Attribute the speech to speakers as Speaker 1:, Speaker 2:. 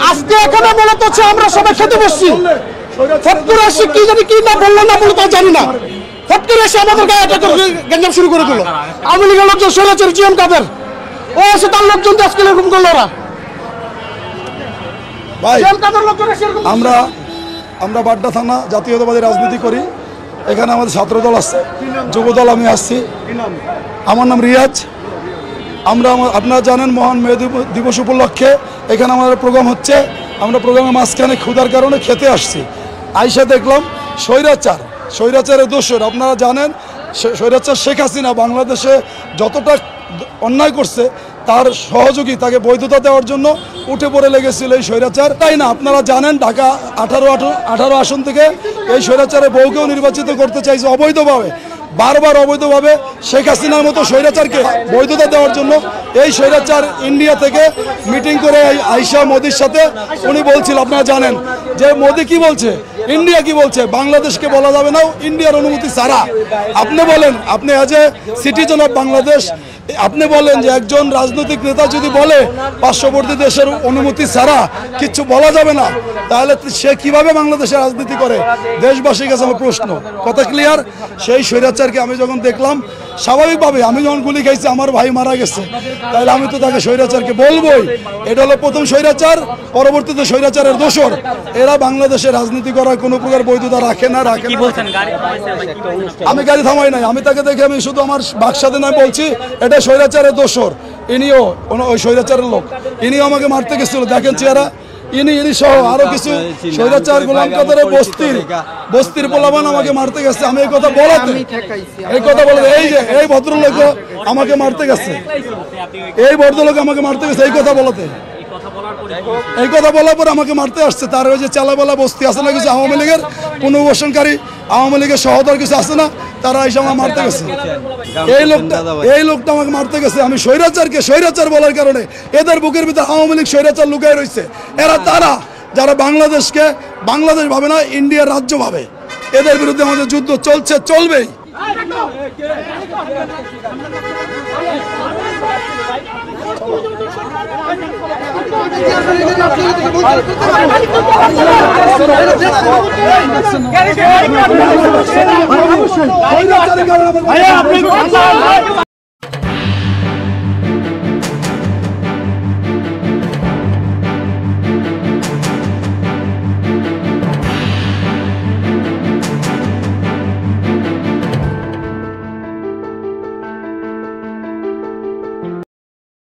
Speaker 1: আজকে এখানে মূলত হচ্ছে আমরা সবাই খেতে বসছি, ফট করে এসে কি জানি কি না বললো না বললো তা জানি না, ফট করে এসে আমাদের গায়ে গ্যাঞ্জাম শুরু করে দিল। আওয়ামী লীগের লোকজন সৈরাচার জিএম কাদের ও এসে তার লোকজন আজকে এরকম করলো। ওরা
Speaker 2: ভাই আমরা বাড্ডা থানা জাতীয়তাবাদী রাজনীতি করি। এখানে আমাদের ছাত্রদল আছে, যুবদল আমি আসছি। আমার নাম রিয়াজ। আপনারা জানেন মহান মে দিবস উপলক্ষে এখানে আমাদের প্রোগ্রাম হচ্ছে। আমরা প্রোগ্রামের মাঝখানে ক্ষুধার কারণে খেতে আসছি। আইসা দেখলাম স্বৈরাচারের দোষর। আপনারা জানেন স্বৈরাচার শেখ হাসিনা বাংলাদেশে যতটা অন্যায় করছে তার সহযোগী তাকে বৈধতা দেওয়ার জন্য উঠে পড়ে লেগেছিল এই স্বৈরাচার। তাই না আপনারা জানেন ঢাকা 18 আসন থেকে এই স্বৈরাচারের বউকেও নির্বাচিত করতে চাইছে অবৈধভাবে, বারবার অবৈধভাবে। শেখ হাসিনার মতো স্বৈরাচারকে বৈধতা দেওয়ার জন্য এই স্বৈরাচার ইন্ডিয়া থেকে মিটিং করে আইসা মোদির সাথে উনি বলছিল, আপনারা জানেন যে মোদি কি বলছে, ইন্ডিয়া কি বলছে, বাংলাদেশকে বলা যাবে না ইন্ডিয়ার অনুমতি ছাড়া। আপনি বলেন, আপনি as a citizen of Bangladesh আপনি বলেন যে একজন রাজনৈতিক নেতা যদি বলে পার্শ্ববর্তী দেশের অনুমতি ছাড়া কিচ্ছু বলা যাবে না, তাহলে সে কিভাবে বাংলাদেশে রাজনীতি করে? দেশবাসীর কাছে আমার প্রশ্ন, কথা ক্লিয়ার? সেই স্বৈরাচারকে আমি যখন দেখলাম, স্বাভাবিকভাবে আমি যখন গুলি খাইছি আমার ভাই মারা গেছে, তাহলে আমি তো তাকে স্বৈরাচারকে বলবোই। এটা হলো প্রথম স্বৈরাচার, পরবর্তীতে স্বৈরাচারের দোসর। এরা বাংলাদেশে রাজনীতি করার কোনো প্রকার বৈধতা রাখে না। আমি গাড়ি থামাই নাই, আমি তাকে দেখে আমি শুধু আমার বাকসাতে নয় বলছি এটা স্বৈরাচারের দোসর। ইনিও ওই স্বৈরাচারের লোক, ইনিও আমাকে মারতে গেছিল। দেখেন চেহারা, ইনি সহ আরো কিছু স্বৈরাচার গোলাম কাদের বস্তির পোলাবান আমাকে মারতে গেছে। আমি এই কথা বলে এই যে এই ভদ্রলোক আমাকে মারতে গেছে, এই ভদ্রলোক আমাকে মারতে গেছে এই কথা বলাতে, এই কথা বলার পর আমাকে মারতে আসছে। তার ওই যে চালাবেলা বস্তি আছে না কিছু আওয়ামী লীগের পুনর্বাসনকারী, আওয়ামী লীগের সহদর কিছু আছে না, তারা এসে আমাকে মারতে গেছে। এই লোকটা আমাকে মারতে গেছে। আমি স্বৈরাচার বলার কারণে এদের বুকের ভিতরে আওয়ামী লীগ স্বৈরাচার লুকায় রয়েছে। এরা তারা যারা বাংলাদেশকে বাংলাদেশ ভাবে না, ইন্ডিয়ার রাজ্য ভাবে। এদের বিরুদ্ধে আমাদের যুদ্ধ চলছে, চলবেই।
Speaker 1: ভাইয়া আপনি